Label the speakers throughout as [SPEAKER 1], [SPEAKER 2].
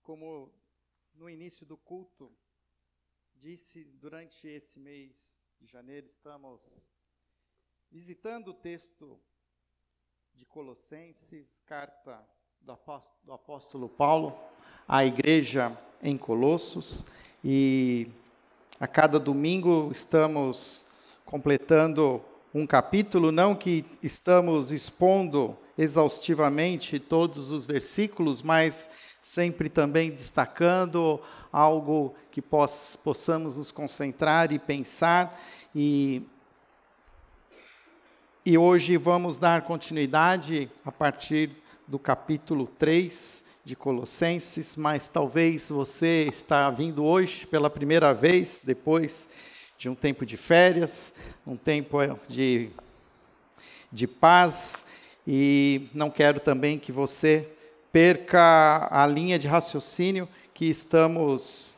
[SPEAKER 1] como no início do culto, disse, durante esse mês de janeiro, estamos visitando o texto de Colossenses, carta do apóstolo Paulo à igreja em Colossos, e a cada domingo estamos completando um capítulo, não que estamos expondo exaustivamente todos os versículos, mas sempre também destacando algo que possamos nos concentrar e pensar, e hoje vamos dar continuidade a partir do capítulo 3 de Colossenses, mas talvez você está vindo hoje pela primeira vez, depois de um tempo de férias, um tempo de paz, e não quero também que você perca a linha de raciocínio que estamos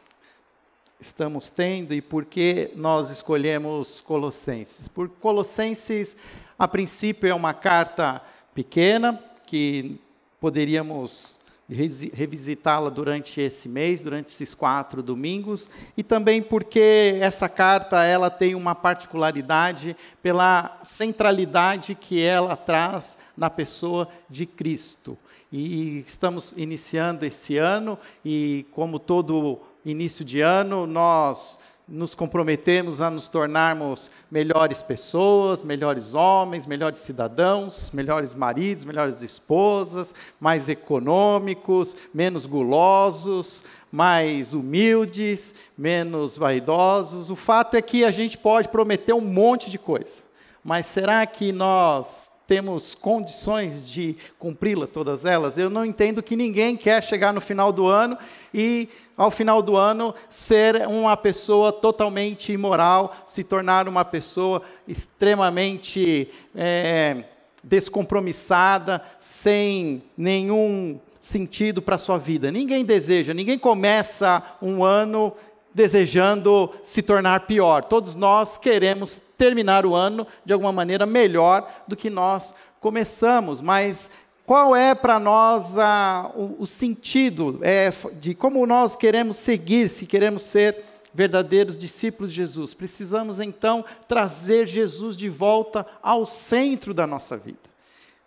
[SPEAKER 1] tendo e por que nós escolhemos Colossenses. Porque Colossenses, a princípio, é uma carta pequena, que poderíamos revisitá-la durante esse mês, durante esses 4 domingos, e também porque essa carta ela tem uma particularidade pela centralidade que ela traz na pessoa de Cristo. E estamos iniciando esse ano, e como todo início de ano, nós nos comprometemos a nos tornarmos melhores pessoas, melhores homens, melhores cidadãos, melhores maridos, melhores esposas, mais econômicos, menos gulosos, mais humildes, menos vaidosos. O fato é que a gente pode prometer um monte de coisa, mas será que nós temos condições de cumpri-la todas elas? Eu não entendo que ninguém quer chegar no final do ano e, ao final do ano, ser uma pessoa totalmente imoral, se tornar uma pessoa extremamente descompromissada, sem nenhum sentido para a sua vida. Ninguém deseja, ninguém começa um ano desejando se tornar pior. Todos nós queremos terminar o ano de alguma maneira melhor do que nós começamos, mas qual é para nós o sentido de como nós queremos seguir, se queremos ser verdadeiros discípulos de Jesus? Precisamos então trazer Jesus de volta ao centro da nossa vida.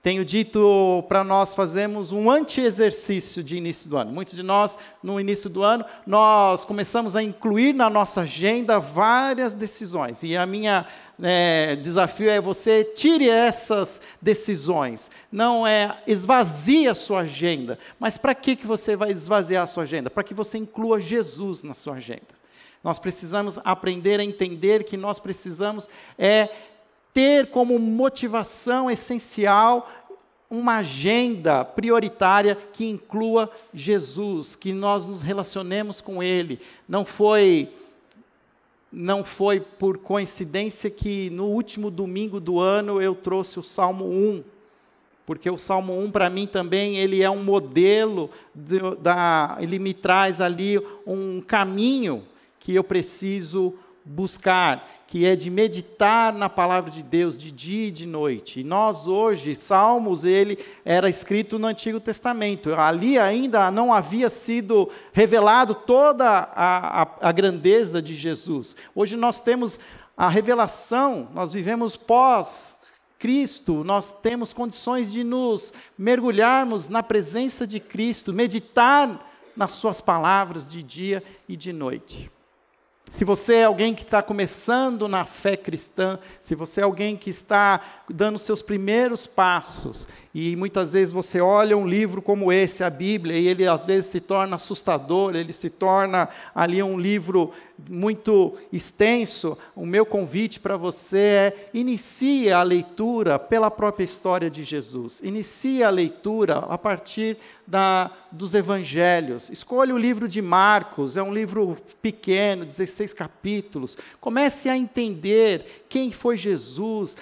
[SPEAKER 1] Tenho dito para nós fazermos um anti-exercício de início do ano. Muitos de nós, no início do ano, nós começamos a incluir na nossa agenda várias decisões. E a minha desafio é você tire essas decisões. Não esvazie a sua agenda. Mas para que você vai esvaziar a sua agenda? Para que você inclua Jesus na sua agenda. Nós precisamos aprender a entender que nós precisamos ter como motivação essencial uma agenda prioritária que inclua Jesus, que nós nos relacionemos com Ele. Não foi por coincidência que no último domingo do ano eu trouxe o Salmo 1, porque o Salmo 1 para mim também ele é um modelo, ele me traz ali um caminho que eu preciso buscar, que é de meditar na palavra de Deus de dia e de noite. E nós hoje, Salmos, ele era escrito no Antigo Testamento. Ali ainda não havia sido revelado toda a grandeza de Jesus. Hoje nós temos a revelação, nós vivemos pós-Cristo, nós temos condições de nos mergulharmos na presença de Cristo, meditar nas suas palavras de dia e de noite. Se você é alguém que está começando na fé cristã, se você é alguém que está dando seus primeiros passos, e muitas vezes você olha um livro como esse, a Bíblia, e ele às vezes se torna assustador, ele se torna ali um livro muito extenso, o meu convite para você é: inicie a leitura pela própria história de Jesus, inicie a leitura a partir dos evangelhos. Escolha o livro de Marcos, é um livro pequeno, 16 capítulos. Comece a entender quem foi Jesus,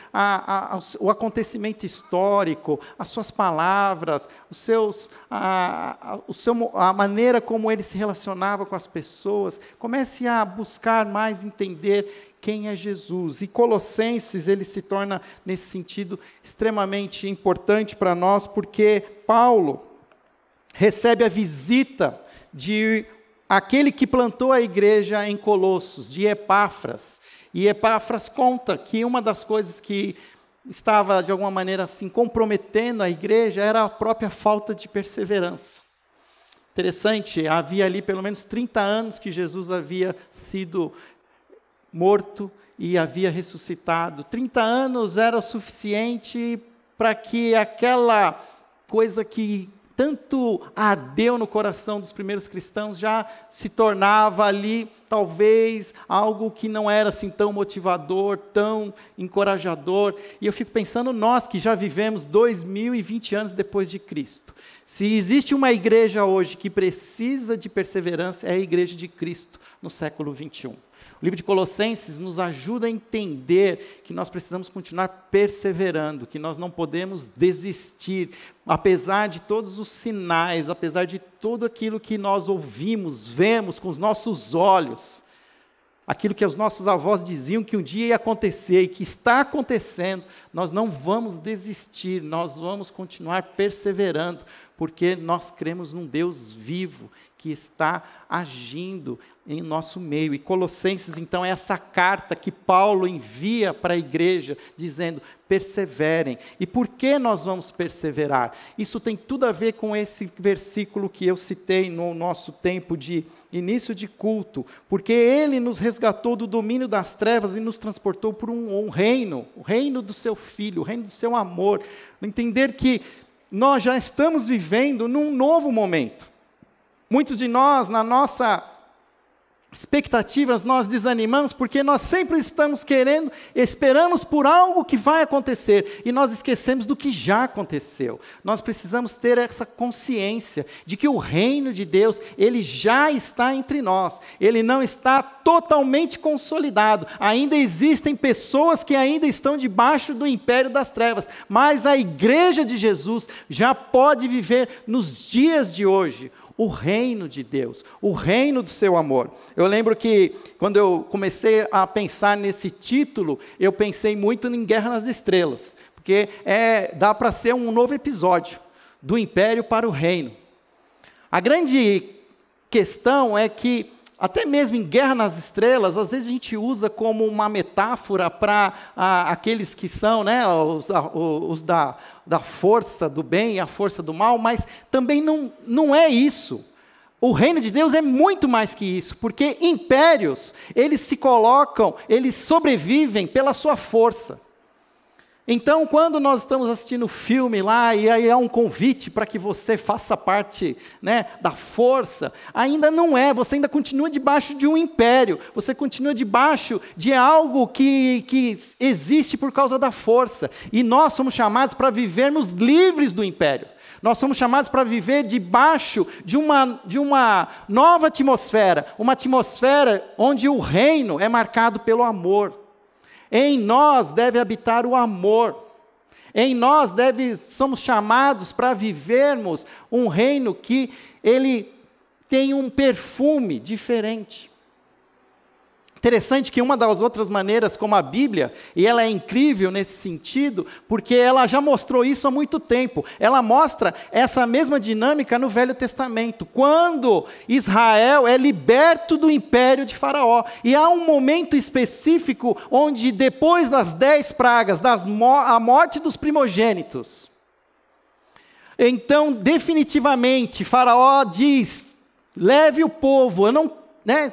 [SPEAKER 1] o acontecimento histórico, as suas palavras, a maneira como ele se relacionava com as pessoas. Comece a buscar mais entender quem é Jesus. E Colossenses, ele se torna, nesse sentido, extremamente importante para nós, porque Paulo recebe a visita de aquele que plantou a igreja em Colossos, de Epáfras. E Epáfras conta que uma das coisas que estava, de alguma maneira, assim, comprometendo a igreja era a própria falta de perseverança. Interessante, havia ali pelo menos 30 anos que Jesus havia sido morto e havia ressuscitado. 30 anos era o suficiente para que aquela coisa que tanto ardeu no coração dos primeiros cristãos já se tornava ali, talvez, algo que não era assim tão motivador, tão encorajador. E eu fico pensando, nós que já vivemos 2020 anos depois de Cristo, se existe uma igreja hoje que precisa de perseverança, é a igreja de Cristo no século 21. O livro de Colossenses nos ajuda a entender que nós precisamos continuar perseverando, que nós não podemos desistir, apesar de todos os sinais, apesar de tudo aquilo que nós ouvimos, vemos com os nossos olhos, aquilo que os nossos avós diziam que um dia ia acontecer e que está acontecendo, nós não vamos desistir, nós vamos continuar perseverando, porque nós cremos num Deus vivo que está agindo em nosso meio. E Colossenses, então, é essa carta que Paulo envia para a igreja, dizendo, perseverem. E por que nós vamos perseverar? Isso tem tudo a ver com esse versículo que eu citei no nosso tempo de início de culto, porque ele nos resgatou do domínio das trevas e nos transportou para um reino, o reino do seu Filho, o reino do seu amor. Entender que nós já estamos vivendo num novo momento. Muitos de nós, na nossa expectativas, nós desanimamos porque nós sempre estamos querendo, esperamos por algo que vai acontecer e nós esquecemos do que já aconteceu. Nós precisamos ter essa consciência de que o reino de Deus, ele já está entre nós, ele não está totalmente consolidado. Ainda existem pessoas que ainda estão debaixo do império das trevas, mas a igreja de Jesus já pode viver nos dias de hoje o reino de Deus, o reino do seu amor. Eu lembro que, quando eu comecei a pensar nesse título, eu pensei muito em Guerra nas Estrelas, porque dá para ser um novo episódio, do império para o reino. A grande questão é que, até mesmo em Guerra nas Estrelas, às vezes a gente usa como uma metáfora para aqueles que são, né, os da força do bem e a força do mal, mas também não é isso. O reino de Deus é muito mais que isso, porque impérios, eles se colocam, eles sobrevivem pela sua força. Então, quando nós estamos assistindo o filme lá, e aí há um convite para que você faça parte, né, da força, ainda não é, você ainda continua debaixo de um império, você continua debaixo de algo que existe por causa da força, e nós somos chamados para vivermos livres do império. Nós somos chamados para viver debaixo de uma nova atmosfera, uma atmosfera onde o reino é marcado pelo amor. Em nós deve habitar o amor. Em nós somos chamados para vivermos um reino que ele tem um perfume diferente. Interessante que uma das outras maneiras, como a Bíblia, e ela é incrível nesse sentido, porque ela já mostrou isso há muito tempo, ela mostra essa mesma dinâmica no Velho Testamento, quando Israel é liberto do império de Faraó, e há um momento específico, onde depois das 10 pragas, a morte dos primogênitos, então definitivamente Faraó diz, leve o povo,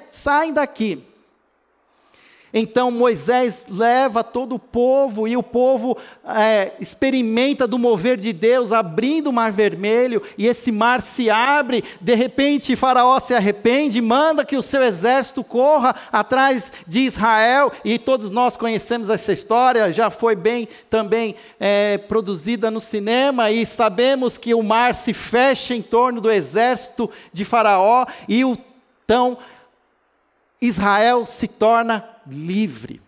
[SPEAKER 1] saem daqui. Então Moisés leva todo o povo, e o povo experimenta do mover de Deus, abrindo o mar vermelho, e esse mar se abre, de repente Faraó se arrepende, manda que o seu exército corra atrás de Israel, e todos nós conhecemos essa história, já foi bem também produzida no cinema, e sabemos que o mar se fecha em torno do exército de Faraó, e então Israel se torna livre.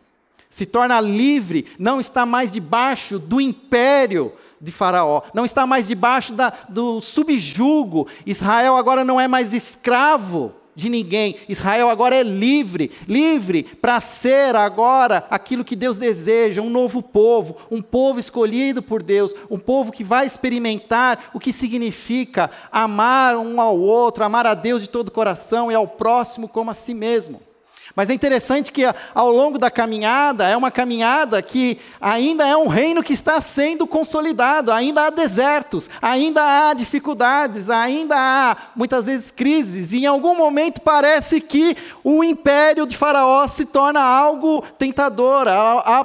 [SPEAKER 1] Se torna livre, não está mais debaixo do império de Faraó, não está mais debaixo do subjugo. Israel agora não é mais escravo de ninguém. Israel agora é livre, livre para ser agora aquilo que Deus deseja, um novo povo, um povo escolhido por Deus, um povo que vai experimentar o que significa amar um ao outro, amar a Deus de todo o coração e ao próximo como a si mesmo. Mas é interessante que ao longo da caminhada, é uma caminhada que ainda é um reino que está sendo consolidado, ainda há desertos, ainda há dificuldades, ainda há muitas vezes crises, e em algum momento parece que o império de Faraó se torna algo tentador,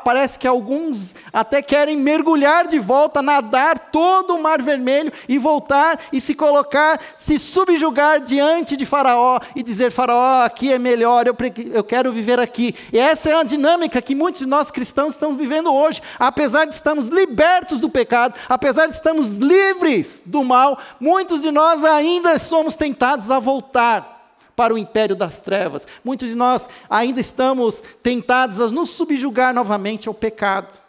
[SPEAKER 1] parece que alguns até querem mergulhar de volta, nadar todo o Mar Vermelho e voltar e se colocar, se subjugar diante de Faraó e dizer: Faraó, aqui é melhor, eu quero viver aqui. E essa é a dinâmica que muitos de nós cristãos estamos vivendo hoje. Apesar de estarmos libertos do pecado, apesar de estarmos livres do mal, muitos de nós ainda somos tentados a voltar para o império das trevas. Muitos de nós ainda estamos tentados a nos subjugar novamente ao pecado.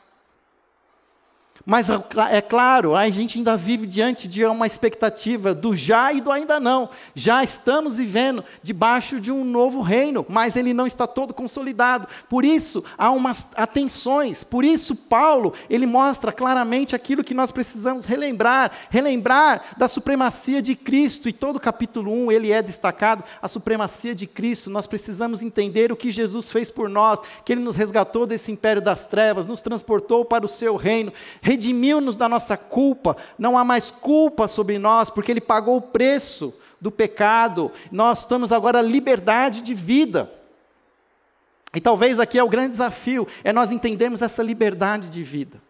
[SPEAKER 1] Mas é claro, a gente ainda vive diante de uma expectativa do já e do ainda não. Já estamos vivendo debaixo de um novo reino, mas ele não está todo consolidado. Por isso, há tensões. Por isso, Paulo, ele mostra claramente aquilo que nós precisamos relembrar da supremacia de Cristo. E todo o capítulo 1, ele é destacado, a supremacia de Cristo. Nós precisamos entender o que Jesus fez por nós, que ele nos resgatou desse império das trevas, nos transportou para o seu reino, redimiu-nos da nossa culpa, não há mais culpa sobre nós, porque Ele pagou o preço do pecado, nós temos agora liberdade de vida. E talvez aqui é o grande desafio, é nós entendermos essa liberdade de vida.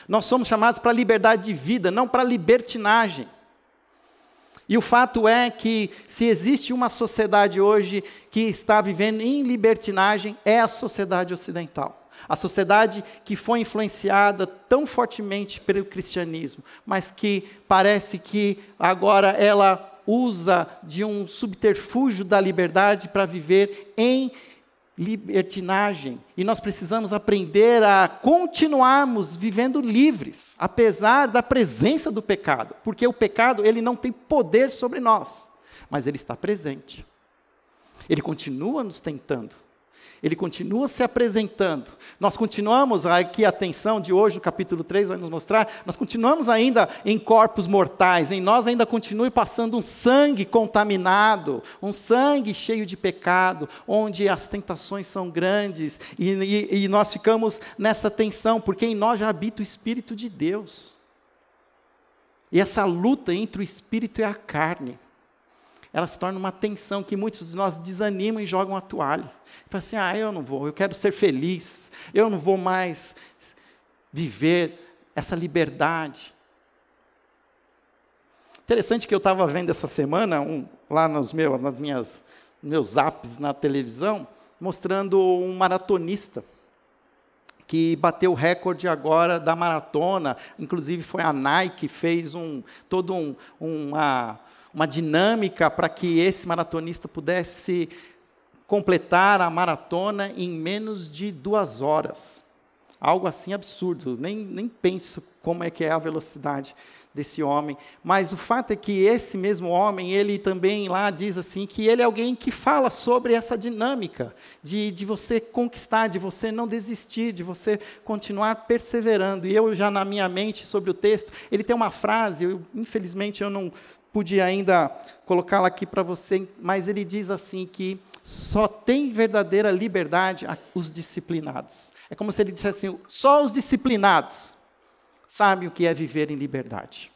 [SPEAKER 1] Nós somos chamados para a liberdade de vida, não para a libertinagem. E o fato é que, se existe uma sociedade hoje que está vivendo em libertinagem, é a sociedade ocidental. A sociedade que foi influenciada tão fortemente pelo cristianismo, mas que parece que agora ela usa de um subterfúgio da liberdade para viver em libertinagem. E nós precisamos aprender a continuarmos vivendo livres, apesar da presença do pecado. Porque o pecado, ele não tem poder sobre nós, mas ele está presente. Ele continua nos tentando. Ele continua se apresentando. Nós continuamos, aqui a atenção de hoje, o capítulo 3 vai nos mostrar, nós continuamos ainda em corpos mortais, em nós ainda continua passando um sangue contaminado, um sangue cheio de pecado, onde as tentações são grandes, e nós ficamos nessa tensão, porque em nós já habita o Espírito de Deus. E essa luta entre o Espírito e a carne, ela se torna uma tensão que muitos de nós desanimam e jogam a toalha. Falam assim: eu não vou, eu quero ser feliz, eu não vou mais viver essa liberdade. Interessante que eu estava vendo essa semana, lá nos meus zaps na televisão, mostrando um maratonista, que bateu o recorde agora da maratona, inclusive foi a Nike que fez uma dinâmica para que esse maratonista pudesse completar a maratona em menos de 2 horas. Algo assim absurdo, nem penso como é que é a velocidade desse homem. Mas o fato é que esse mesmo homem, ele também lá diz assim, que ele é alguém que fala sobre essa dinâmica, de você conquistar, de você não desistir, de você continuar perseverando. E eu já na minha mente, sobre o texto, ele tem uma frase, infelizmente eu não pude ainda colocá-la aqui para você, mas ele diz assim que só tem verdadeira liberdade os disciplinados. É como se ele dissesse assim: só os disciplinados sabem o que é viver em liberdade.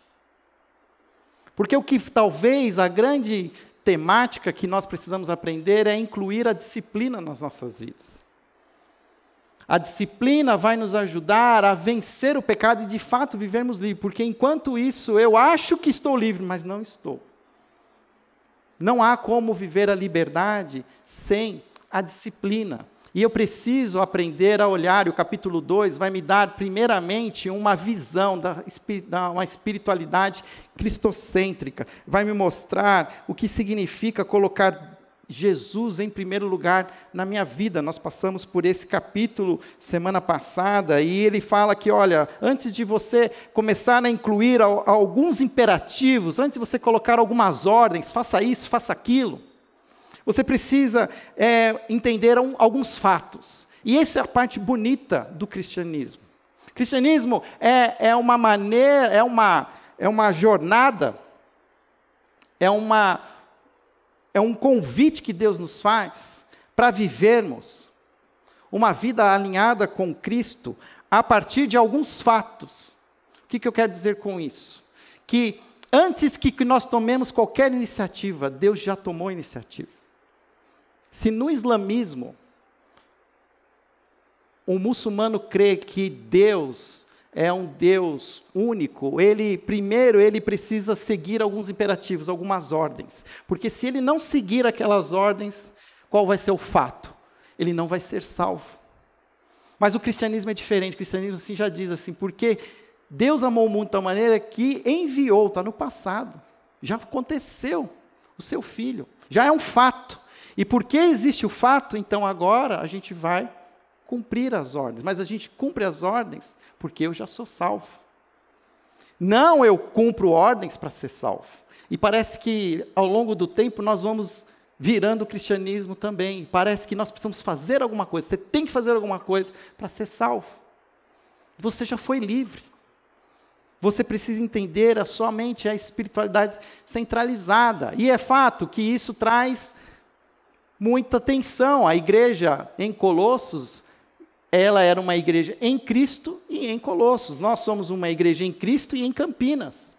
[SPEAKER 1] Porque o que talvez a grande temática que nós precisamos aprender é incluir a disciplina nas nossas vidas. A disciplina vai nos ajudar a vencer o pecado e, de fato, vivermos livres. Porque, enquanto isso, eu acho que estou livre, mas não estou. Não há como viver a liberdade sem a disciplina. E eu preciso aprender a olhar, e o capítulo 2 vai me dar, primeiramente, uma visão uma espiritualidade cristocêntrica. Vai me mostrar o que significa colocar Jesus em primeiro lugar na minha vida. Nós passamos por esse capítulo semana passada, e ele fala que, olha, antes de você começar a incluir alguns imperativos, antes de você colocar algumas ordens, faça isso, faça aquilo, Você precisa entender alguns fatos. E essa é a parte bonita do cristianismo. O cristianismo é uma maneira, é uma jornada, é um convite que Deus nos faz para vivermos uma vida alinhada com Cristo a partir de alguns fatos. O que eu quero dizer com isso? Que antes que nós tomemos qualquer iniciativa, Deus já tomou iniciativa. Se no islamismo, o muçulmano crê que Deus é um Deus único, primeiro ele precisa seguir alguns imperativos, algumas ordens. Porque se ele não seguir aquelas ordens, qual vai ser o fato? Ele não vai ser salvo. Mas o cristianismo é diferente. O cristianismo assim, já diz assim, porque Deus amou o mundo de tal maneira que enviou, está no passado, já aconteceu, o seu Filho, já é um fato. E porque existe o fato, então agora a gente vai cumprir as ordens. Mas a gente cumpre as ordens porque eu já sou salvo. Não eu cumpro ordens para ser salvo. E parece que ao longo do tempo nós vamos virando o cristianismo também. Parece que nós precisamos fazer alguma coisa. Você tem que fazer alguma coisa para ser salvo. Você já foi livre. Você precisa entender somente a espiritualidade centralizada. E é fato que isso traz muita tensão. A igreja em Colossos, ela era uma igreja em Cristo e em Colossos. Nós somos uma igreja em Cristo e em Campinas.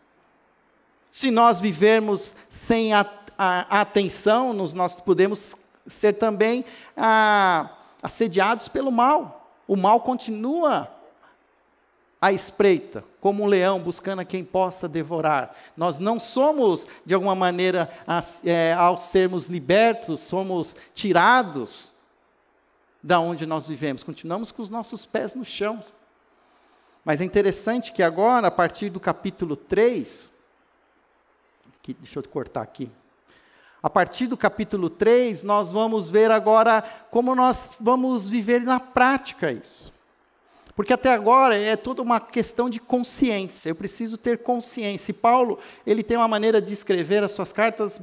[SPEAKER 1] Se nós vivermos sem a atenção, nós podemos ser também assediados pelo mal. O mal continua à espreita, como um leão buscando a quem possa devorar. Nós não somos, de alguma maneira, ao sermos libertos, somos tirados da onde nós vivemos. Continuamos com os nossos pés no chão. Mas é interessante que agora, a partir do capítulo 3, deixa eu cortar aqui. A partir do capítulo 3, nós vamos ver agora como nós vamos viver na prática isso. Porque até agora é toda uma questão de consciência. Eu preciso ter consciência. E Paulo, ele tem uma maneira de escrever as suas cartas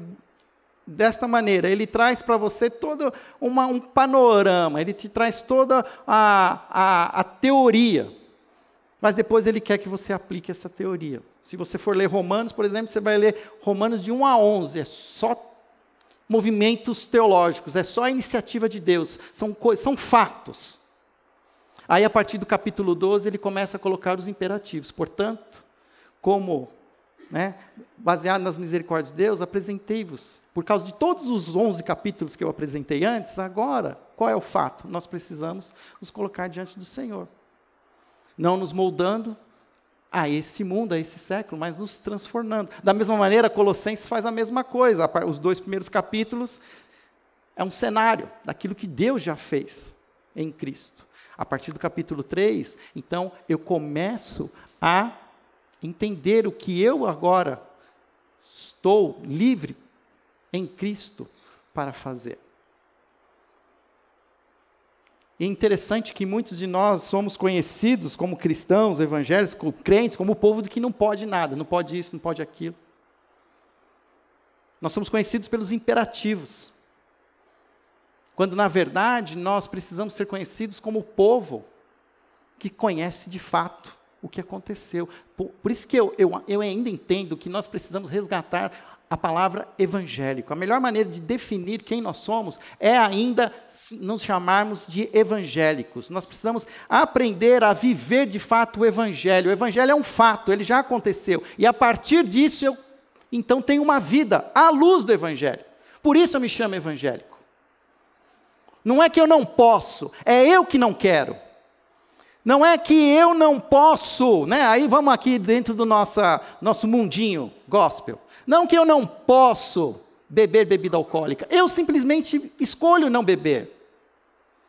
[SPEAKER 1] desta maneira. Ele traz para você todo um panorama. Ele te traz toda a teoria. Mas depois ele quer que você aplique essa teoria. Se você for ler Romanos, por exemplo, você vai ler Romanos de 1 a 11. É só movimentos teológicos. É só a iniciativa de Deus. São fatos. Aí, a partir do capítulo 12, ele começa a colocar os imperativos. Portanto, baseado nas misericórdias de Deus, apresentei-vos. Por causa de todos os 11 capítulos que eu apresentei antes, agora, qual é o fato? Nós precisamos nos colocar diante do Senhor. Não nos moldando a esse mundo, a esse século, mas nos transformando. Da mesma maneira, Colossenses faz a mesma coisa. Os 2 primeiros capítulos é um cenário daquilo que Deus já fez em Cristo. A partir do capítulo 3, então, eu começo a entender o que eu agora estou livre em Cristo para fazer. E é interessante que muitos de nós somos conhecidos como cristãos, evangélicos, como crentes, como o povo que não pode nada, não pode isso, não pode aquilo. Nós somos conhecidos pelos imperativos. Quando, na verdade, nós precisamos ser conhecidos como o povo que conhece de fato o que aconteceu. Por isso que eu ainda entendo que nós precisamos resgatar a palavra evangélico. A melhor maneira de definir quem nós somos é ainda nos chamarmos de evangélicos. Nós precisamos aprender a viver de fato o evangelho. O evangelho é um fato, ele já aconteceu. E a partir disso, eu então tenho uma vida à luz do evangelho. Por isso eu me chamo evangélico. Não é que eu não posso, é eu que não quero. Não é que eu não posso, né? Aí vamos aqui dentro do nosso mundinho gospel. Não que eu não posso beber bebida alcoólica. Eu simplesmente escolho não beber.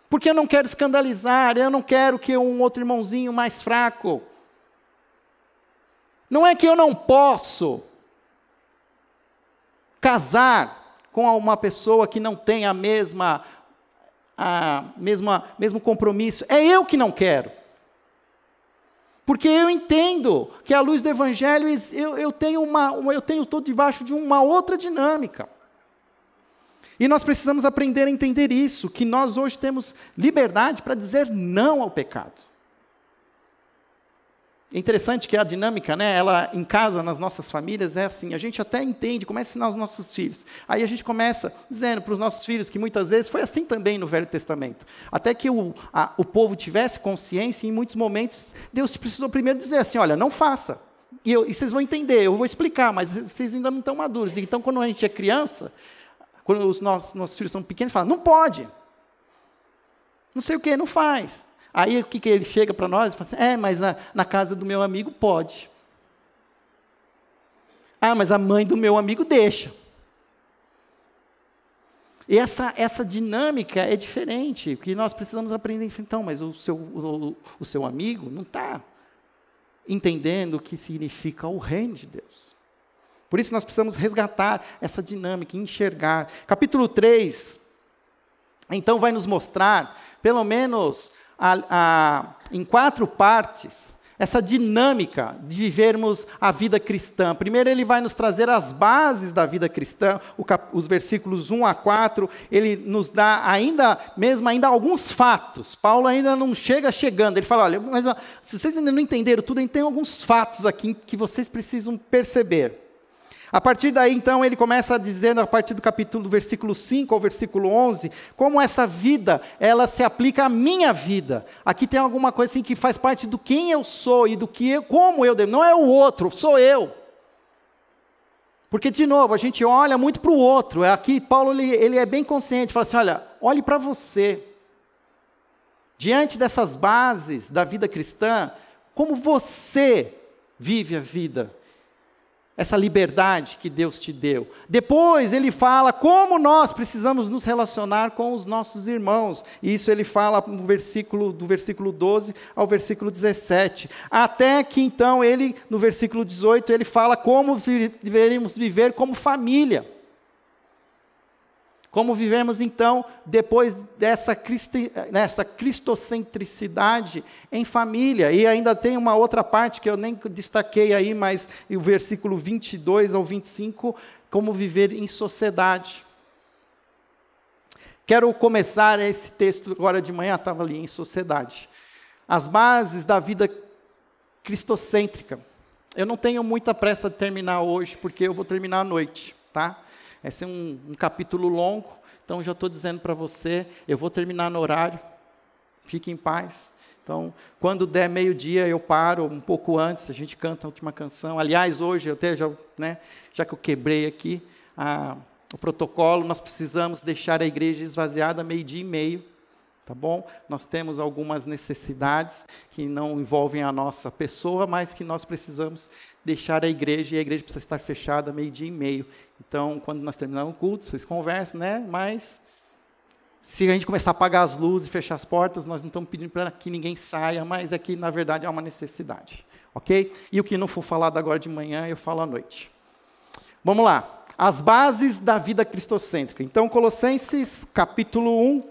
[SPEAKER 1] Porque eu não quero escandalizar, eu não quero que um outro irmãozinho mais fraco. Não é que eu não posso casar com uma pessoa que não tem mesmo compromisso. É eu que não quero. Porque eu entendo que à luz do Evangelho eu estou debaixo de uma outra dinâmica. E nós precisamos aprender a entender isso, que nós hoje temos liberdade para dizer não ao pecado. É interessante que a dinâmica, né, ela em casa, nas nossas famílias, é assim, a gente até entende, começa a ensinar os nossos filhos. Aí a gente começa dizendo para os nossos filhos, que muitas vezes foi assim também no Velho Testamento. Até que o povo tivesse consciência, em muitos momentos, Deus precisou primeiro dizer assim, olha, não faça. E vocês vão entender, eu vou explicar, mas vocês ainda não estão maduros. Então, quando a gente é criança, quando os nossos filhos são pequenos, fala, não pode. Não sei o que, não faz. Aí o que ele chega para nós e fala assim, mas na casa do meu amigo pode. Mas a mãe do meu amigo deixa. E essa dinâmica é diferente, porque nós precisamos aprender, então, mas o seu amigo não está entendendo o que significa o reino de Deus. Por isso nós precisamos resgatar essa dinâmica, enxergar. Capítulo 3, então vai nos mostrar, pelo menos em 4 partes, essa dinâmica de vivermos a vida cristã. Primeiro ele vai nos trazer as bases da vida cristã, os versículos 1 a 4, ele nos dá ainda alguns fatos. Paulo ainda não chegando, ele fala, olha, mas se vocês ainda não entenderam tudo, tem alguns fatos aqui que vocês precisam perceber. A partir daí, então, ele começa a dizer, a partir do versículo 5 ao versículo 11, como essa vida, ela se aplica à minha vida. Aqui tem alguma coisa assim que faz parte do quem eu sou e do como eu devo. Não é o outro, sou eu. Porque, de novo, a gente olha muito para o outro. Aqui, Paulo, ele é bem consciente, fala assim, olha, olhe para você. Diante dessas bases da vida cristã, como você vive a vida? Essa liberdade que Deus te deu. Depois ele fala como nós precisamos nos relacionar com os nossos irmãos. E isso ele fala do versículo 12 ao versículo 17. Até que então no versículo 18, ele fala como deveríamos viver como família. Como vivemos, então, depois dessa cristocentricidade em família. E ainda tem uma outra parte que eu nem destaquei aí, mas o versículo 22 ao 25, como viver em sociedade. Quero começar esse texto agora de manhã, estava ali, em sociedade. As bases da vida cristocêntrica. Eu não tenho muita pressa de terminar hoje, porque eu vou terminar à noite, tá? Esse é um capítulo longo, então já estou dizendo para você, eu vou terminar no horário, fique em paz. Então, quando der meio-dia, eu paro um pouco antes, a gente canta a última canção. Aliás, hoje, já que eu quebrei aqui o protocolo, nós precisamos deixar a igreja esvaziada 12:30, tá bom? Nós temos algumas necessidades que não envolvem a nossa pessoa, mas que nós precisamos deixar a igreja, e a igreja precisa estar fechada 12:30. Então, quando nós terminarmos o culto, vocês conversam, né? Mas, se a gente começar a apagar as luzes e fechar as portas, nós não estamos pedindo para que ninguém saia, mas é que, na verdade, há uma necessidade, ok? E o que não for falado agora de manhã, eu falo à noite. Vamos lá. As bases da vida cristocêntrica. Então, Colossenses, capítulo 1,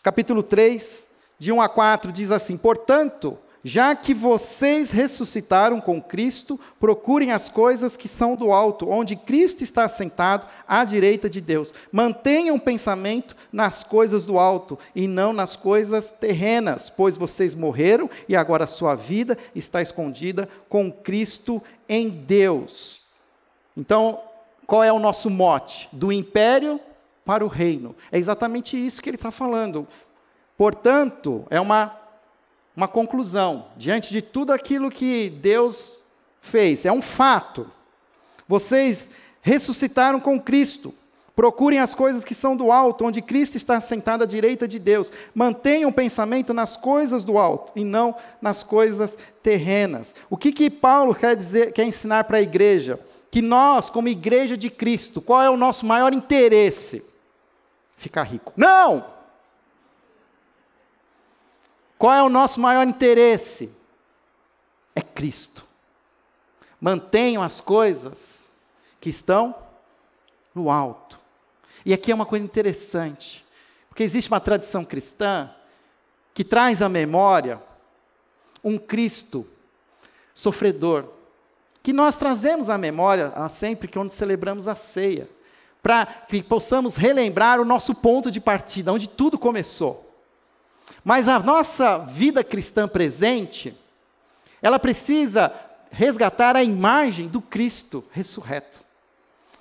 [SPEAKER 1] capítulo 3, de 1 a 4, diz assim, portanto, já que vocês ressuscitaram com Cristo, procurem as coisas que são do alto, onde Cristo está assentado à direita de Deus. Mantenham o pensamento nas coisas do alto e não nas coisas terrenas, pois vocês morreram e agora a sua vida está escondida com Cristo em Deus. Então, qual é o nosso mote? Do império para o reino. É exatamente isso que ele está falando. Portanto, é uma conclusão, diante de tudo aquilo que Deus fez, é um fato. Vocês ressuscitaram com Cristo, procurem as coisas que são do alto, onde Cristo está sentado à direita de Deus. Mantenham o pensamento nas coisas do alto, e não nas coisas terrenas. O que Paulo quer ensinar para a igreja? Que nós, como igreja de Cristo, qual é o nosso maior interesse? Ficar rico. Não! Qual é o nosso maior interesse? É Cristo. Mantenham as coisas que estão no alto. E aqui é uma coisa interessante, porque existe uma tradição cristã que traz à memória um Cristo sofredor, que nós trazemos à memória sempre que onde celebramos a ceia. para que possamos relembrar o nosso ponto de partida, onde tudo começou. Mas a nossa vida cristã presente, ela precisa resgatar a imagem do Cristo ressurreto,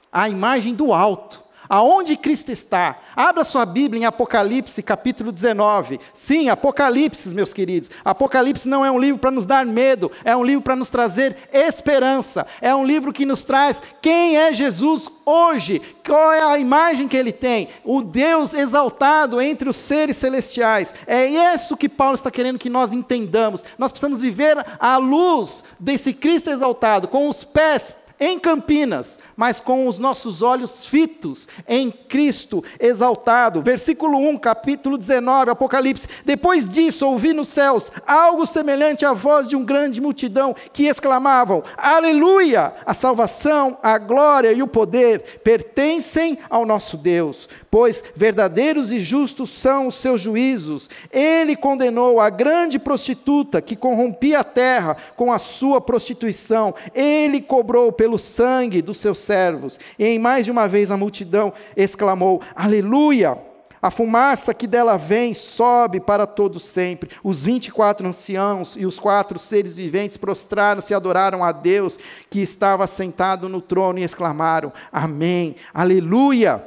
[SPEAKER 1] a imagem do alto. Aonde Cristo está? Abra sua Bíblia em Apocalipse, capítulo 19. Sim, Apocalipse, meus queridos. Apocalipse não é um livro para nos dar medo, é um livro para nos trazer esperança. É um livro que nos traz quem é Jesus hoje, qual é a imagem que ele tem. O Deus exaltado entre os seres celestiais. É isso que Paulo está querendo que nós entendamos. Nós precisamos viver à luz desse Cristo exaltado, com os pés em Campinas, mas com os nossos olhos fitos em Cristo exaltado. Versículo 1, capítulo 19, Apocalipse. Depois disso, ouvi nos céus algo semelhante à voz de uma grande multidão que exclamavam: Aleluia! A salvação, a glória e o poder pertencem ao nosso Deus, pois verdadeiros e justos são os seus juízos. Ele condenou a grande prostituta que corrompia a terra com a sua prostituição. Ele cobrou pelo sangue dos seus servos. E em mais de uma vez a multidão exclamou: Aleluia! A fumaça que dela vem sobe para todo sempre. Os 24 anciãos e os 4 seres viventes prostraram-se e adoraram a Deus que estava sentado no trono e exclamaram: Amém, Aleluia!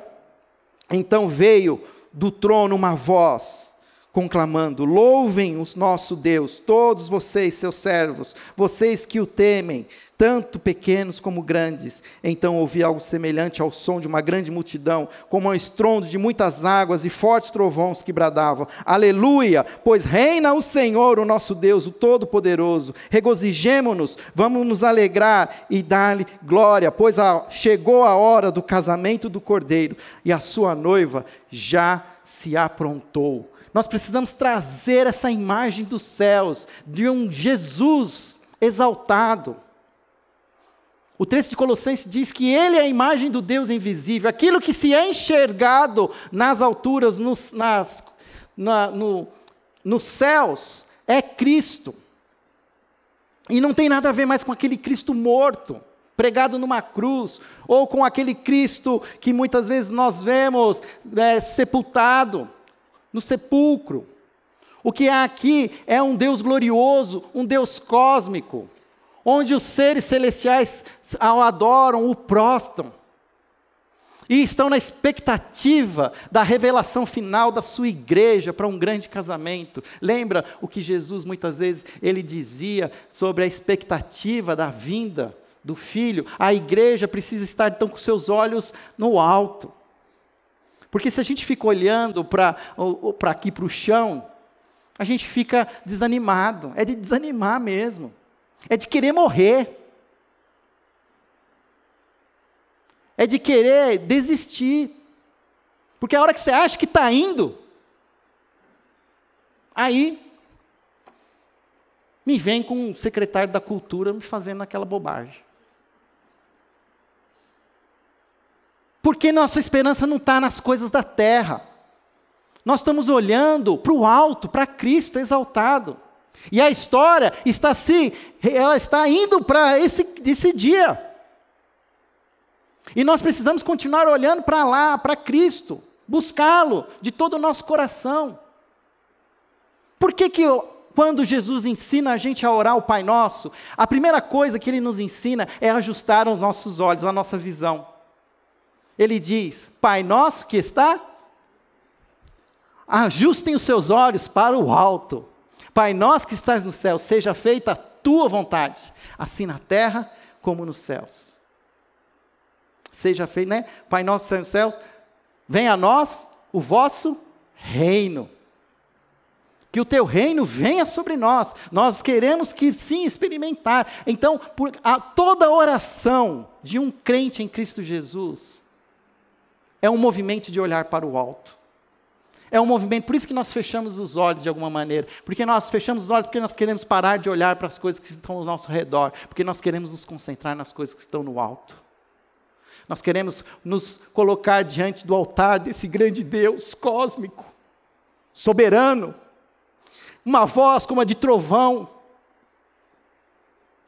[SPEAKER 1] Então veio do trono uma voz conclamando: Louvem o nosso Deus, todos vocês, seus servos, vocês que o temem, tanto pequenos como grandes. Então ouvi algo semelhante ao som de uma grande multidão, como um estrondo de muitas águas e fortes trovões que bradavam: Aleluia! Pois reina o Senhor, o nosso Deus, o Todo-Poderoso. Regozijemo-nos, vamos nos alegrar e dar-lhe glória, pois chegou a hora do casamento do Cordeiro, e a sua noiva já se aprontou. Nós precisamos trazer essa imagem dos céus, de um Jesus exaltado. O texto de Colossenses diz que ele é a imagem do Deus invisível, aquilo que se é enxergado nas alturas, nos céus, é Cristo. E não tem nada a ver mais com aquele Cristo morto, pregado numa cruz, ou com aquele Cristo que muitas vezes nós vemos sepultado no sepulcro. O que há aqui é um Deus glorioso, um Deus cósmico, onde os seres celestiais o adoram, o prostram, e estão na expectativa da revelação final da sua igreja para um grande casamento. Lembra o que Jesus muitas vezes ele dizia sobre a expectativa da vinda do Filho? A igreja precisa estar então com seus olhos no alto. Porque se a gente fica olhando para aqui para o chão, a gente fica desanimado. É de desanimar mesmo. É de querer morrer. É de querer desistir. Porque a hora que você acha que está indo, aí me vem com o secretário da cultura me fazendo aquela bobagem. Porque nossa esperança não está nas coisas da terra. Nós estamos olhando para o alto, para Cristo exaltado. E a história ela está indo para esse dia. E nós precisamos continuar olhando para lá, para Cristo, buscá-lo de todo o nosso coração. Por que quando Jesus ensina a gente a orar o Pai Nosso, a primeira coisa que Ele nos ensina é ajustar os nossos olhos, a nossa visão. Ele diz: Pai Nosso que está, ajustem os seus olhos para o alto. Pai Nosso que estás no céu, seja feita a tua vontade, assim na terra como nos céus. Seja feito, né? Pai Nosso que está nos céus, venha a nós o vosso reino. Que o teu reino venha sobre nós. Nós queremos que sim experimentar. Então, toda oração de um crente em Cristo Jesus é um movimento de olhar para o alto. É um movimento, por isso que nós fechamos os olhos de alguma maneira. Porque nós fechamos os olhos porque nós queremos parar de olhar para as coisas que estão ao nosso redor. Porque nós queremos nos concentrar nas coisas que estão no alto. Nós queremos nos colocar diante do altar desse grande Deus cósmico, soberano. Uma voz como a de trovão.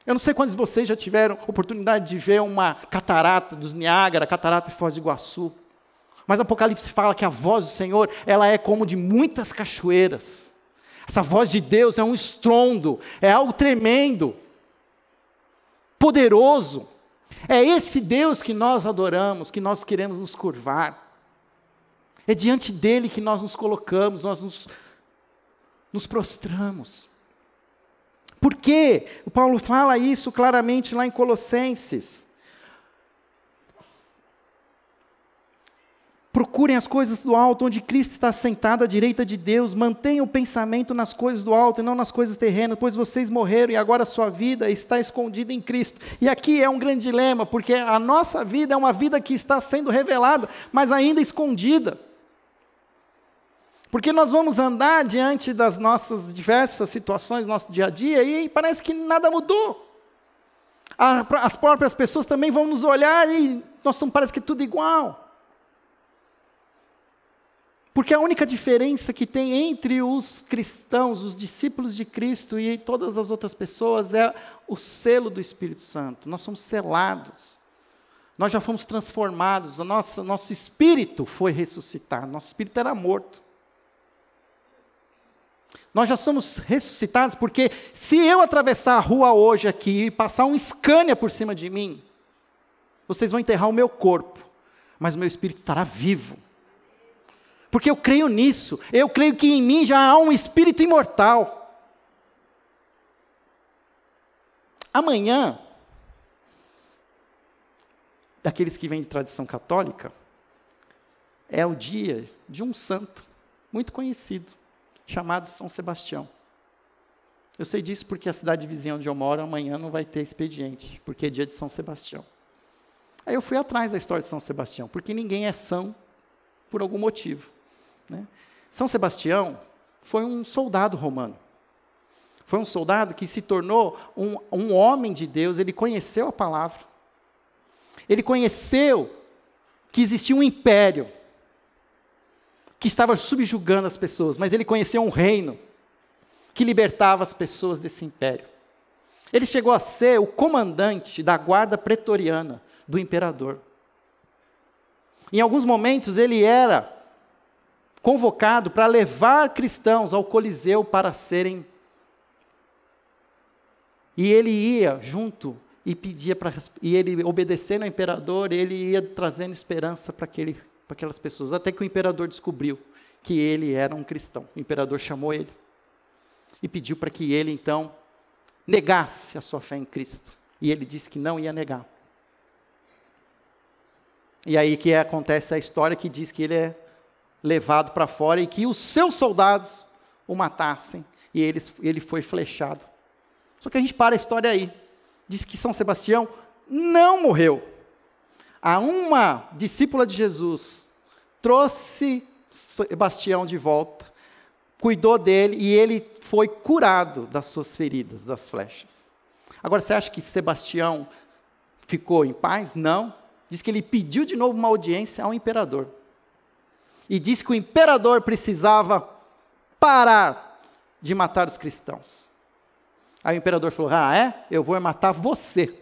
[SPEAKER 1] Eu não sei quantos de vocês já tiveram oportunidade de ver uma catarata dos Niágara, catarata de Foz do Iguaçu. Mas Apocalipse fala que a voz do Senhor, ela é como de muitas cachoeiras. Essa voz de Deus é um estrondo, é algo tremendo, poderoso. É esse Deus que nós adoramos, que nós queremos nos curvar. É diante dele que nós nos colocamos, nós nos prostramos. Por quê? O Paulo fala isso claramente lá em Colossenses. Procurem as coisas do alto, onde Cristo está sentado à direita de Deus. Mantenham o pensamento nas coisas do alto e não nas coisas terrenas, pois vocês morreram e agora a sua vida está escondida em Cristo. E aqui é um grande dilema, porque a nossa vida é uma vida que está sendo revelada, mas ainda escondida. Porque nós vamos andar diante das nossas diversas situações, nosso dia a dia, e parece que nada mudou. As próprias pessoas também vão nos olhar e parece que é tudo igual. Porque a única diferença que tem entre os cristãos, os discípulos de Cristo e todas as outras pessoas é o selo do Espírito Santo. Nós somos selados. Nós já fomos transformados. Nosso espírito foi ressuscitado. Nosso espírito era morto. Nós já somos ressuscitados porque se eu atravessar a rua hoje aqui e passar um Scania por cima de mim, vocês vão enterrar o meu corpo, mas o meu espírito estará vivo. Porque eu creio nisso, eu creio que em mim já há um espírito imortal. Amanhã, daqueles que vêm de tradição católica, é o dia de um santo muito conhecido, chamado São Sebastião. Eu sei disso porque a cidade vizinha onde eu moro, amanhã não vai ter expediente, porque é dia de São Sebastião. Aí eu fui atrás da história de São Sebastião, porque ninguém é são por algum motivo. Né? São Sebastião foi um soldado romano. Foi um soldado que se tornou um homem de Deus, ele conheceu a palavra. Ele conheceu que existia um império que estava subjugando as pessoas, mas ele conheceu um reino que libertava as pessoas desse império. Ele chegou a ser o comandante da guarda pretoriana do imperador. Em alguns momentos ele era convocado para levar cristãos ao Coliseu para serem... E ele ia junto e pedia e ele, obedecendo ao imperador, ele ia trazendo esperança para aquelas pessoas, até que o imperador descobriu que ele era um cristão. O imperador chamou ele e pediu para que ele, então, negasse a sua fé em Cristo. E ele disse que não ia negar. E aí que acontece a história que diz que ele é levado para fora e que os seus soldados o matassem, e ele foi flechado. Só que a gente para a história aí. Diz que São Sebastião não morreu. Uma discípula de Jesus trouxe Sebastião de volta, cuidou dele e ele foi curado das suas feridas, das flechas. Agora, você acha que Sebastião ficou em paz? Não. Diz que ele pediu de novo uma audiência ao imperador. E disse que o imperador precisava parar de matar os cristãos. Aí o imperador falou, eu vou matar você.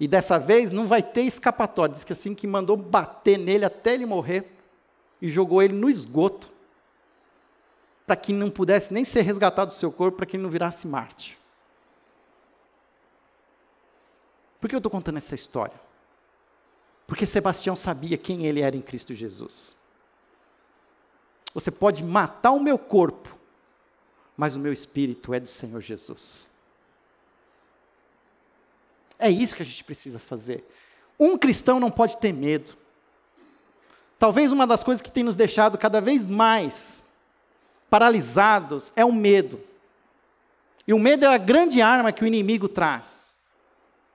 [SPEAKER 1] E dessa vez não vai ter escapatória. Diz que assim que mandou bater nele até ele morrer, e jogou ele no esgoto, para que não pudesse nem ser resgatado do seu corpo, para que ele não virasse Marte. Por que eu estou contando essa história? Porque Sebastião sabia quem ele era em Cristo Jesus. Você pode matar o meu corpo, mas o meu espírito é do Senhor Jesus. É isso que a gente precisa fazer. Um cristão não pode ter medo. Talvez uma das coisas que tem nos deixado cada vez mais paralisados é o medo. E o medo é a grande arma que o inimigo traz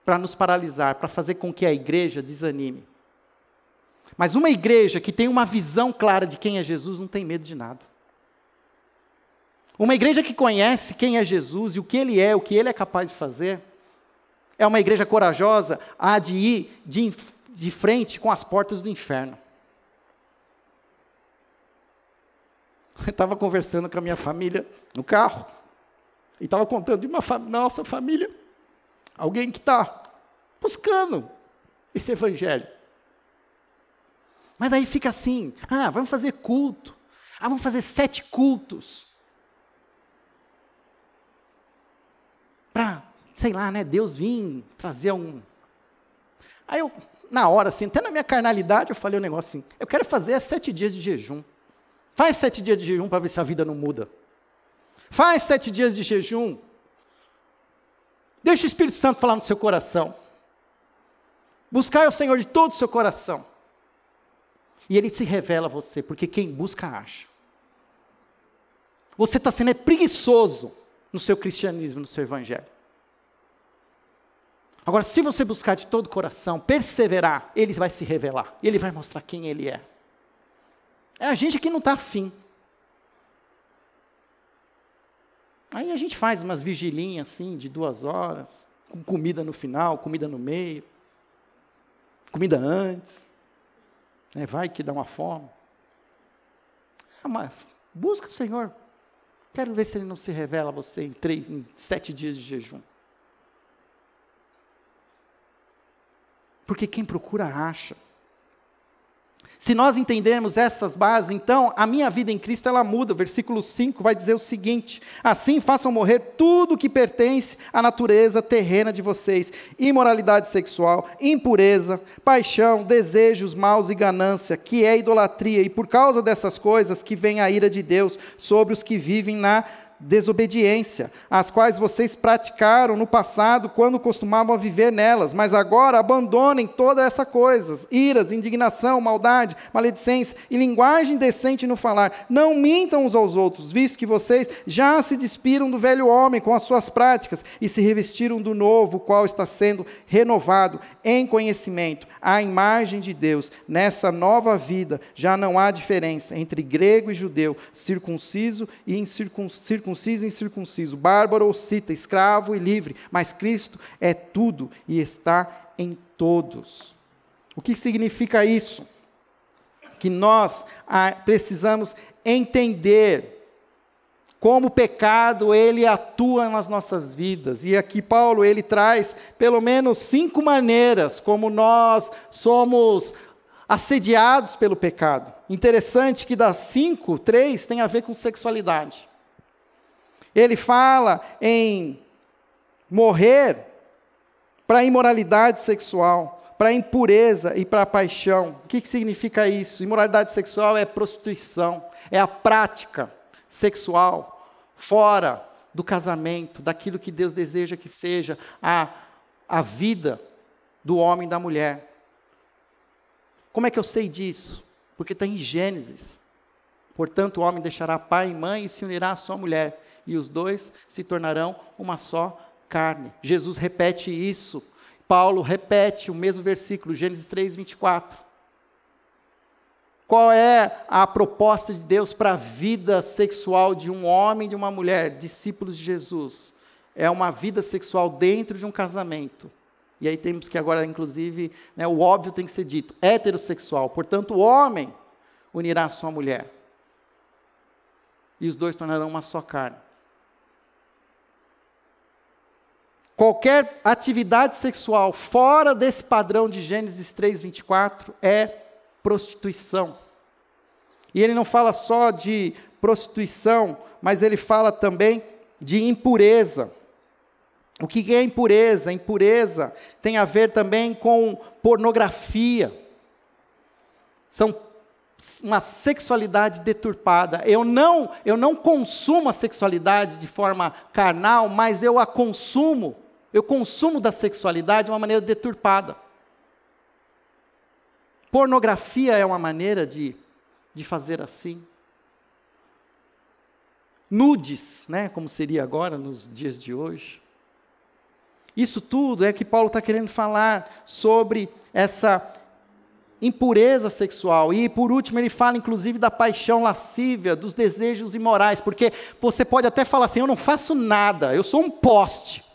[SPEAKER 1] para nos paralisar, para fazer com que a igreja desanime. Mas uma igreja que tem uma visão clara de quem é Jesus não tem medo de nada. Uma igreja que conhece quem é Jesus e o que ele é capaz de fazer, é uma igreja corajosa, há de ir de frente com as portas do inferno. Eu estava conversando com a minha família no carro, e estava contando de nossa família. Alguém que está buscando esse evangelho. Mas daí fica assim, vamos fazer culto. Vamos fazer 7 cultos. Para, sei lá, né, Deus vir trazer um... Aí eu, na hora, assim, até na minha carnalidade, eu falei um negócio assim, eu quero fazer 7 dias de jejum. Faz 7 dias de jejum para ver se a vida não muda. Faz 7 dias de jejum. Deixa o Espírito Santo falar no seu coração. Buscai o Senhor de todo o seu coração. E Ele se revela a você, porque quem busca, acha. Você está sendo preguiçoso no seu cristianismo, no seu evangelho. Agora, se você buscar de todo o coração, perseverar, Ele vai se revelar. Ele vai mostrar quem Ele é. É a gente que não está afim. Aí a gente faz umas vigilinhas assim, de 2 horas, com comida no final, comida no meio, comida antes. Vai que dá uma fome. Mas busca o Senhor. Quero ver se Ele não se revela a você em 7 dias de jejum. Porque quem procura, acha. Se nós entendermos essas bases, então, a minha vida em Cristo, ela muda. Versículo 5 vai dizer o seguinte: assim façam morrer tudo que pertence à natureza terrena de vocês: imoralidade sexual, impureza, paixão, desejos maus e ganância, que é idolatria, e por causa dessas coisas que vem a ira de Deus sobre os que vivem na desobediência, as quais vocês praticaram no passado, quando costumavam viver nelas, mas agora abandonem todas essas coisas: iras, indignação, maldade, maledicência e linguagem decente no falar. Não mintam uns aos outros, visto que vocês já se despiram do velho homem com as suas práticas e se revestiram do novo, o qual está sendo renovado em conhecimento, à imagem de Deus. Nessa nova vida já não há diferença entre grego e judeu, circunciso e incircunciso, bárbaro ou cita, escravo e livre, mas Cristo é tudo e está em todos. O que significa isso? Que nós precisamos entender como o pecado, ele atua nas nossas vidas. E aqui Paulo, ele traz pelo menos 5 maneiras como nós somos assediados pelo pecado. Interessante que das 5, 3 tem a ver com sexualidade. Ele fala em morrer para a imoralidade sexual, para a impureza e para a paixão. O que significa isso? Imoralidade sexual é prostituição, é a prática sexual fora do casamento, daquilo que Deus deseja que seja a vida do homem e da mulher. Como é que eu sei disso? Porque está em Gênesis. Portanto, o homem deixará pai e mãe e se unirá à sua mulher, e os 2 se tornarão uma só carne. Jesus repete isso. Paulo repete o mesmo versículo, Gênesis 3, 24. Qual é a proposta de Deus para a vida sexual de um homem e de uma mulher, discípulos de Jesus? É uma vida sexual dentro de um casamento. E aí temos que agora, inclusive, o óbvio tem que ser dito, heterossexual. Portanto, o homem unirá a sua mulher. E os 2 tornarão uma só carne. Qualquer atividade sexual fora desse padrão de Gênesis 3, 24 é prostituição. E ele não fala só de prostituição, mas ele fala também de impureza. O que é impureza? Impureza tem a ver também com pornografia. São uma sexualidade deturpada. Eu não consumo a sexualidade de forma carnal, mas eu a consumo. Eu consumo da sexualidade de uma maneira deturpada. Pornografia é uma maneira de fazer assim. Nudes, como seria agora nos dias de hoje. Isso tudo é que Paulo está querendo falar sobre essa impureza sexual. E por último ele fala inclusive da paixão lascívia, dos desejos imorais, porque você pode até falar assim: eu não faço nada, eu sou um poste.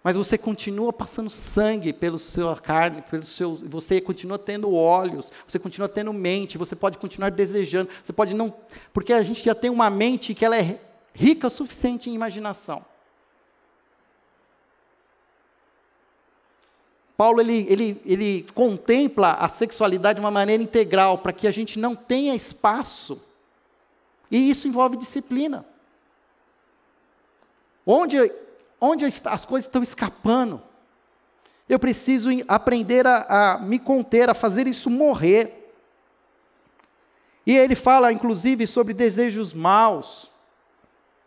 [SPEAKER 1] Mas você continua passando sangue pela sua carne, você continua tendo olhos, você continua tendo mente, você pode continuar desejando, você pode não, porque a gente já tem uma mente que ela é rica o suficiente em imaginação. Paulo ele contempla a sexualidade de uma maneira integral, para que a gente não tenha espaço. E isso envolve disciplina. Onde as coisas estão escapando, eu preciso aprender a me conter, a fazer isso morrer. E ele fala, inclusive, sobre desejos maus,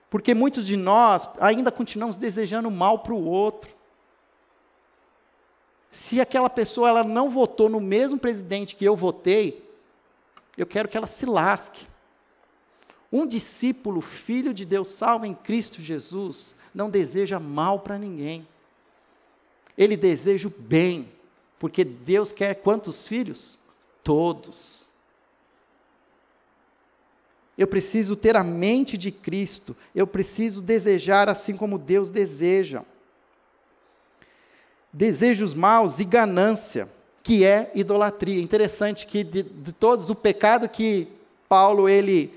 [SPEAKER 1] porque muitos de nós ainda continuamos desejando mal para o outro. Se aquela pessoa ela não votou no mesmo presidente que eu votei, eu quero que ela se lasque. Um discípulo, filho de Deus, salvo em Cristo Jesus, não deseja mal para ninguém. Ele deseja o bem, porque Deus quer quantos filhos? Todos. Eu preciso ter a mente de Cristo, eu preciso desejar assim como Deus deseja. Desejos maus e ganância, que é idolatria. Interessante que de todos, o pecado que Paulo ele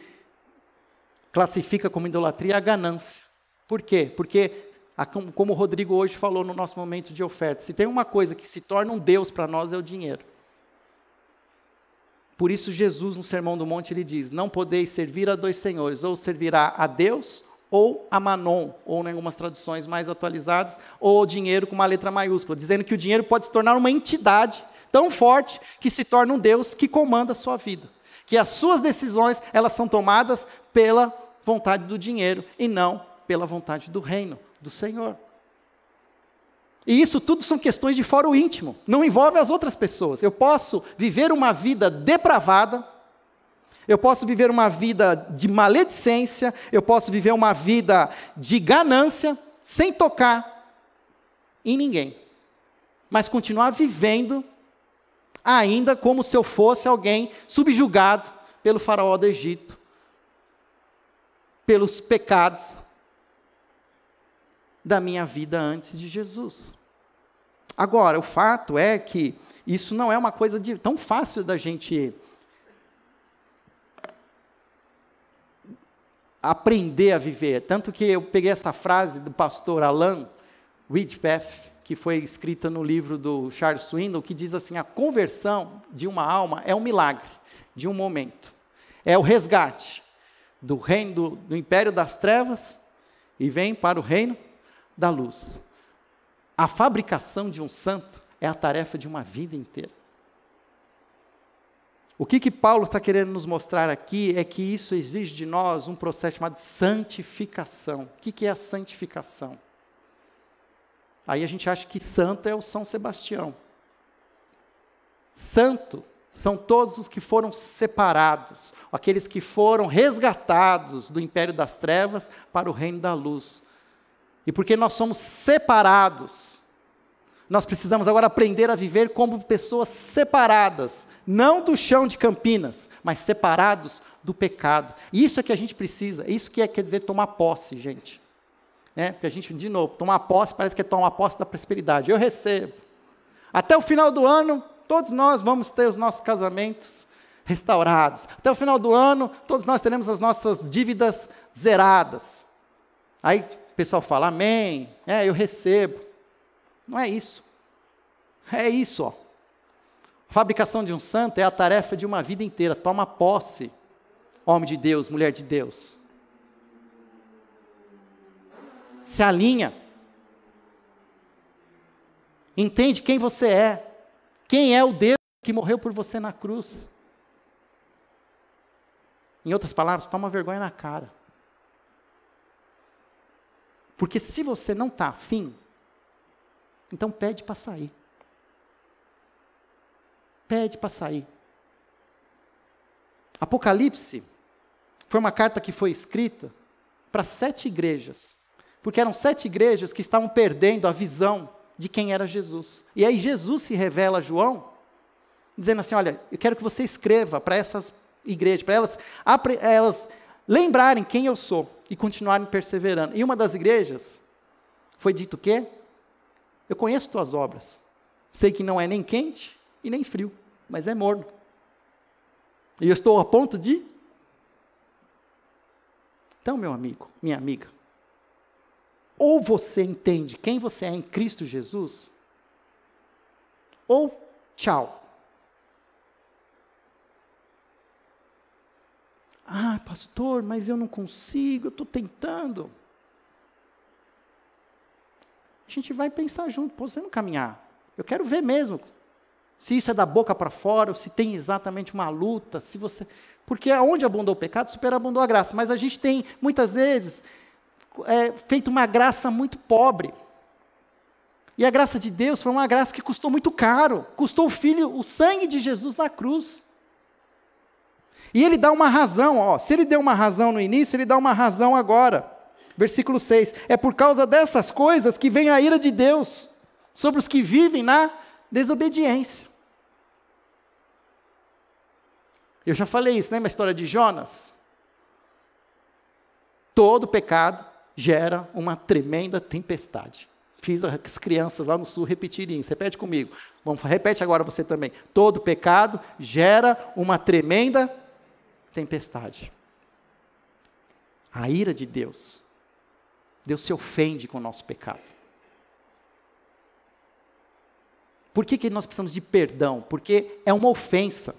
[SPEAKER 1] classifica como idolatria é a ganância. Por quê? Porque, como o Rodrigo hoje falou no nosso momento de oferta, se tem uma coisa que se torna um Deus para nós é o dinheiro. Por isso Jesus no Sermão do Monte ele diz, não podeis servir a dois senhores, ou servirá a Deus ou a Manon, ou em algumas traduções mais atualizadas, ou o dinheiro com uma letra maiúscula, dizendo que o dinheiro pode se tornar uma entidade tão forte que se torna um Deus que comanda a sua vida. Que as suas decisões, elas são tomadas pela vontade do dinheiro e não pela vontade do reino, do Senhor. E isso tudo são questões de foro íntimo, não envolve as outras pessoas. Eu posso viver uma vida depravada, eu posso viver uma vida de maledicência, eu posso viver uma vida de ganância, sem tocar em ninguém, mas continuar vivendo ainda como se eu fosse alguém subjugado pelo faraó do Egito, pelos pecados da minha vida antes de Jesus. Agora, o fato é que isso não é uma coisa tão fácil da gente aprender a viver. Tanto que eu peguei essa frase do pastor Alan Ridpath, que foi escrita no livro do Charles Swindoll, que diz assim, a conversão de uma alma é um milagre, de um momento. É o resgate do reino do império das trevas e vem para o reino da luz. A fabricação de um santo é a tarefa de uma vida inteira. O que Paulo está querendo nos mostrar aqui é que isso exige de nós um processo chamado santificação. O que é a santificação? Aí a gente acha que santo é o São Sebastião. Santo são todos os que foram separados, aqueles que foram resgatados do império das trevas para o reino da luz. E porque nós somos separados, nós precisamos agora aprender a viver como pessoas separadas, não do chão de Campinas, mas separados do pecado. E isso é que a gente precisa, isso que quer dizer tomar posse, gente. Porque a gente, de novo, tomar posse parece que é tomar posse da prosperidade. Eu recebo. Até o final do ano, todos nós vamos ter os nossos casamentos restaurados. Até o final do ano, todos nós teremos as nossas dívidas zeradas. Aí o pessoal fala, amém, eu recebo. Não é isso. É isso, ó. A fabricação de um santo é a tarefa de uma vida inteira. Toma posse, homem de Deus, mulher de Deus. Se alinha. Entende quem você é. Quem é o Deus que morreu por você na cruz. Em outras palavras, toma vergonha na cara. Porque se você não está afim, então pede para sair. Pede para sair. Apocalipse foi uma carta que foi escrita para 7 igrejas. Porque eram 7 igrejas que estavam perdendo a visão de quem era Jesus. E aí Jesus se revela a João, dizendo assim, olha, eu quero que você escreva para essas igrejas, para elas lembrarem quem eu sou e continuarem perseverando. E uma das igrejas foi dito o quê? Eu conheço tuas obras, sei que não é nem quente e nem frio, mas é morno. E eu estou a ponto de... Então, meu amigo, minha amiga, ou você entende quem você é em Cristo Jesus, ou tchau. Ah, pastor, mas eu não consigo, eu estou tentando. A gente vai pensar junto, podemos caminhar. Eu quero ver mesmo, se isso é da boca para fora, ou se tem exatamente uma luta, se você... Porque aonde abundou o pecado, superabundou a graça. Mas a gente tem, muitas vezes, feito uma graça muito pobre. E a graça de Deus foi uma graça que custou muito caro. Custou o sangue de Jesus na cruz. E ele dá uma razão, se ele deu uma razão no início, ele dá uma razão agora. Versículo 6, é por causa dessas coisas que vem a ira de Deus sobre os que vivem na desobediência. Eu já falei isso, lembra a história de Jonas? Todo pecado gera uma tremenda tempestade. Fiz as crianças lá no sul repetirem isso, repete comigo. Repete agora você também. Todo pecado gera uma tremenda tempestade. A ira de Deus. Deus se ofende com o nosso pecado. Por que nós precisamos de perdão? Porque é uma ofensa.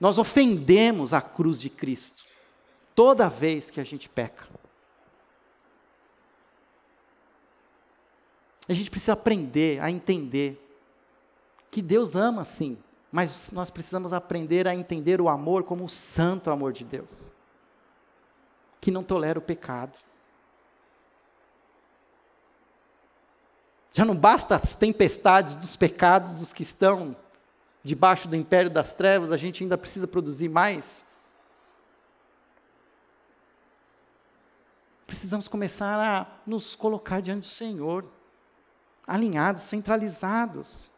[SPEAKER 1] Nós ofendemos a cruz de Cristo toda vez que a gente peca. A gente precisa aprender a entender que Deus ama sim, mas nós precisamos aprender a entender o amor como o santo amor de Deus, que não tolera o pecado. Já não basta as tempestades dos pecados dos que estão debaixo do império das trevas, a gente ainda precisa produzir mais. Precisamos começar a nos colocar diante do Senhor, alinhados, centralizados.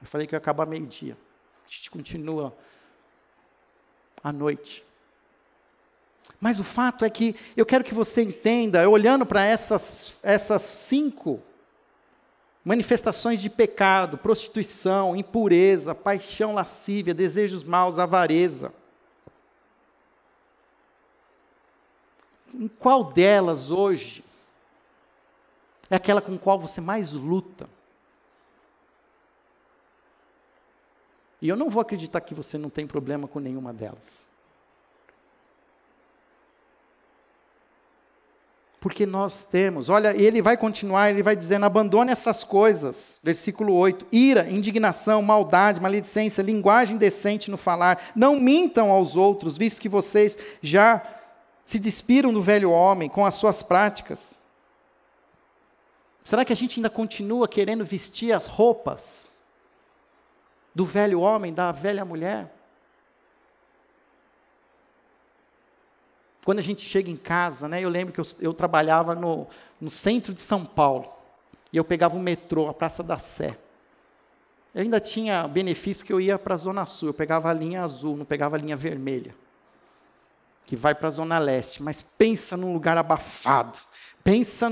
[SPEAKER 1] Eu falei que ia acabar meio-dia. A gente continua à noite. Mas o fato é que eu quero que você entenda, olhando para essas 5 manifestações de pecado, prostituição, impureza, paixão lascívia, desejos maus, avareza. Em qual delas hoje é aquela com qual você mais luta? E eu não vou acreditar que você não tem problema com nenhuma delas. Porque nós temos, olha, ele vai continuar, ele vai dizendo, abandone essas coisas, versículo 8, ira, indignação, maldade, maledicência, linguagem decente no falar, não mintam aos outros, visto que vocês já se despiram do velho homem com as suas práticas. Será que a gente ainda continua querendo vestir as roupas do velho homem, da velha mulher? Quando a gente chega em casa, eu lembro que eu trabalhava no centro de São Paulo, e eu pegava o metrô, a Praça da Sé. Eu ainda tinha benefício que eu ia para a Zona Sul, eu pegava a linha azul, não pegava a linha vermelha, que vai para a Zona Leste, mas pensa num lugar abafado, pensa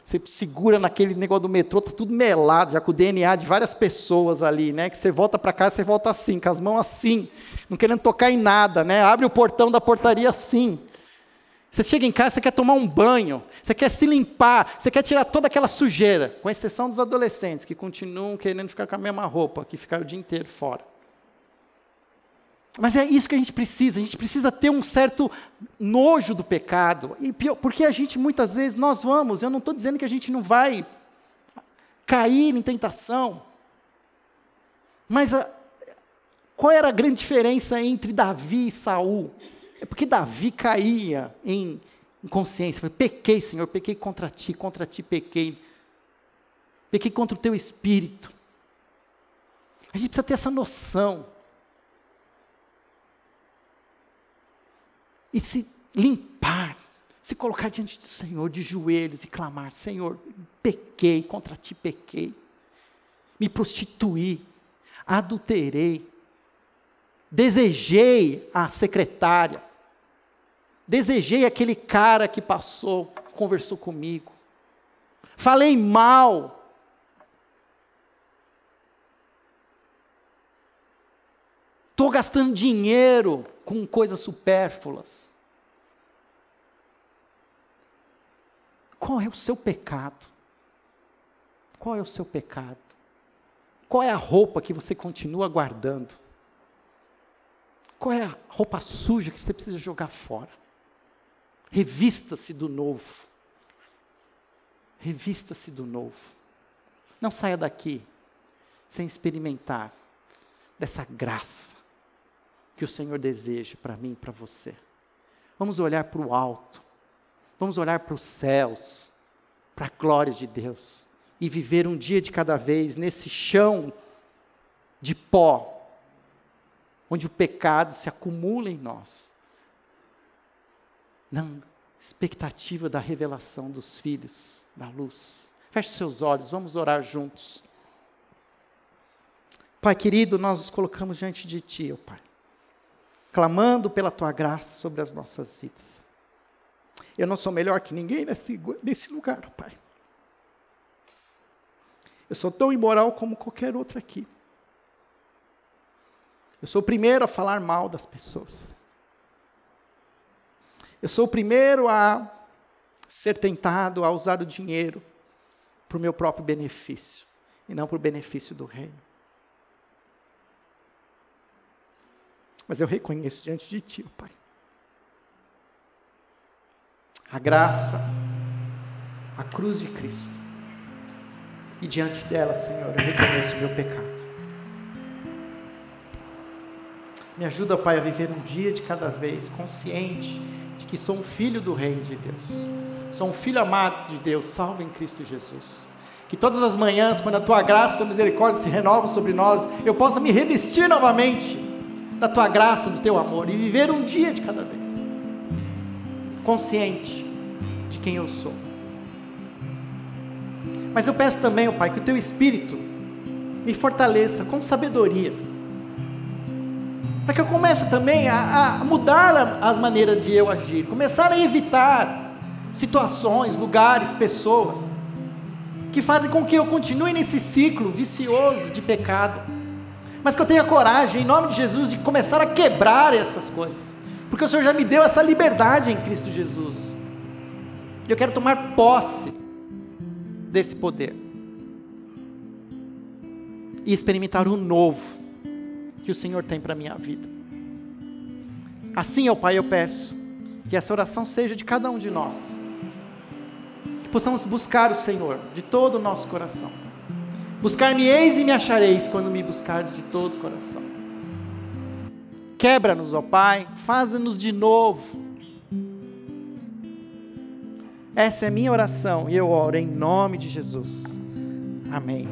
[SPEAKER 1] você segura naquele negócio do metrô, está tudo melado, já com o DNA de várias pessoas ali, que você volta para casa, você volta assim, com as mãos assim, não querendo tocar em nada, abre o portão da portaria assim. Você chega em casa, você quer tomar um banho, você quer se limpar, você quer tirar toda aquela sujeira, com exceção dos adolescentes, que continuam querendo ficar com a mesma roupa, que ficaram o dia inteiro fora. Mas é isso que a gente precisa ter um certo nojo do pecado, e porque a gente muitas vezes, eu não estou dizendo que a gente não vai cair em tentação, mas qual era a grande diferença entre Davi e Saul? É porque Davi caía em consciência, pequei Senhor, pequei contra ti pequei contra o teu espírito. A gente precisa ter essa noção, e se limpar, se colocar diante do Senhor de joelhos e clamar, Senhor, pequei, contra ti pequei, me prostituí, adulterei, desejei a secretária, desejei aquele cara que passou, conversou comigo, falei mal, estou gastando dinheiro com coisas supérfluas. Qual é o seu pecado? Qual é o seu pecado? Qual é a roupa que você continua guardando? Qual é a roupa suja que você precisa jogar fora? Revista-se do novo. Revista-se do novo. Não saia daqui sem experimentar dessa graça que o Senhor deseja para mim e para você. Vamos olhar para o alto. Vamos olhar para os céus, para a glória de Deus. E viver um dia de cada vez nesse chão de pó, onde o pecado se acumula em nós. Na expectativa da revelação dos filhos da luz. Feche seus olhos, vamos orar juntos. Pai querido, nós nos colocamos diante de Ti, ó Pai, clamando pela Tua graça sobre as nossas vidas. Eu não sou melhor que ninguém nesse lugar, ó Pai. Eu sou tão imoral como qualquer outro aqui. Eu sou o primeiro a falar mal das pessoas. Eu sou o primeiro a ser tentado a usar o dinheiro para o meu próprio benefício, e não para o benefício do reino. Mas eu reconheço diante de Ti, Pai, a graça, a cruz de Cristo, e diante dela, Senhor, eu reconheço o meu pecado. Me ajuda, Pai, a viver um dia de cada vez, consciente de que sou um filho do reino de Deus. Sou um filho amado de Deus, salvo em Cristo Jesus. Que todas as manhãs, quando a Tua graça e a Tua misericórdia se renovam sobre nós, eu possa me revestir novamente da Tua graça, do Teu amor, e viver um dia de cada vez, consciente de quem eu sou. Mas eu peço também, ó Pai, que o Teu Espírito me fortaleça com sabedoria, para que eu comece também a mudar as maneiras de eu agir, começar a evitar situações, lugares, pessoas, que fazem com que eu continue nesse ciclo vicioso de pecado, mas que eu tenha coragem, em nome de Jesus, de começar a quebrar essas coisas, porque o Senhor já me deu essa liberdade em Cristo Jesus, e eu quero tomar posse desse poder, e experimentar o novo, que o Senhor tem para a minha vida. Assim, ó Pai, eu peço, que essa oração seja de cada um de nós, que possamos buscar o Senhor, de todo o nosso coração, buscar-me-eis e me achareis, quando me buscardes de todo o coração. Quebra-nos, ó Pai, faz-nos de novo. Essa é a minha oração, e eu oro em nome de Jesus. Amém.